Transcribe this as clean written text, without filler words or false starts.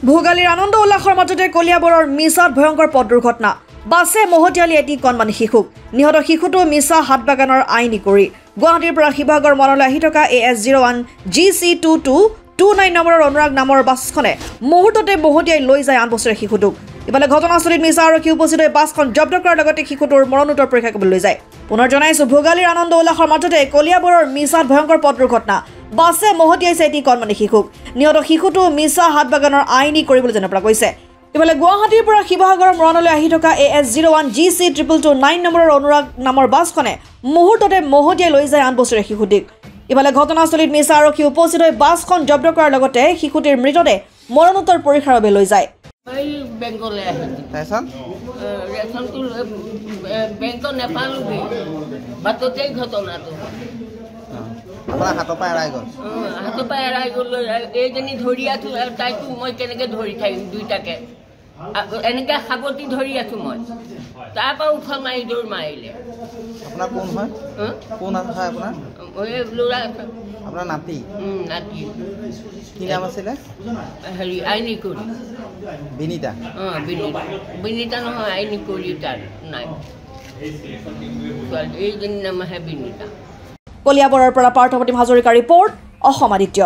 ভোগালীৰ আনন্দ উল্লাসৰ মাজতে কলিয়াবৰৰ মিছাত ভয়ংকৰ পথ দুৰ্ঘটনা বাছে মহতিয়ালি এটি কণমানি শিশুক নিহত শিশুটো মিছা হাটবাগানৰ আইনী কৰি গুৱাহাটীৰ পৰা শিৱসাগৰ মনলৈ আহি থকা AS01 GC2229 নম্বৰৰ অনুৰাগ নামৰ বাছখনে মুহূৰ্ততে মহতিয়াই লৈ যায় 8 বছৰীয়া শিশুটোক ইফালে ঘটনাস্থলীত মিছা আৰক্ষী উপস্থিত হৈ বাছখন জব্দ কৰাৰ লগতে শিশুটোৰ মৰণোত্তৰ পৰীক্ষা কৰিবলৈ লৈ যায় পুনৰ জনাইছো ভোগালীৰ আনন্দ উল্লাসৰ মাজতে কলিয়াবৰৰ মিছাত ভয়ংকৰ পথ দুৰ্ঘটনা বাছে মহতিয়াইছে এটি কণমানি শিশুক নিহত শিশুটো মিছা হাটবাগানৰ আইনী কৰিবলৈ জনা পৰা কৈছে ইফালে গুৱাহাটীৰ পৰা শিৱসাগৰৰ মৰণলৈ আহি থকা AS01 GC2229 নম্বৰৰ অনুৰাগ নামৰ বাছখনে মুহূৰ্ততে মহতিয়াই লৈ যায় 8 বছৰীয়া শিশুটিক ইফালে ঘটনাস্থলীত মিছা আৰক্ষী উপস্থিত হৈ বাছখন জব্দ কৰাৰ লগতে শিশুটিৰ মৃতদেহ মৰণোত্তৰ পৰীক্ষাৰ বাবে লৈ যায় বেংকলৈ আহিছিল ৰেচনটো বেংকত নেপালোগৈ বাটতেই ঘটনাটো আপোনাৰ হাতৰ পৰা এৰাই গ'ল এইজনী ধৰি আছো তাইকো মই কেনেকৈ ধৰি থাকিম দুইটাকে এনেকৈ সাৱটি ধৰি আছো মই তাৰপৰা উঠা মাৰি দৌৰ মাৰিলে আপোনাৰ কোন হয় কোন হয় আপোনাৰ ল'ৰা আপোনাৰ নাতি নাতি কি নাম আছিলে হেৰি আইনী কৰি বিনীতা বিনীতা নহয় আইনী কৰি তাৰ নাই এইজনী নাম আহে বিনীতা কলিয়াবৰৰ পৰা পাৰ্থপ্ৰতিম হাজৰিকাৰ ৰিপৰ্ট অসম আদিত্য।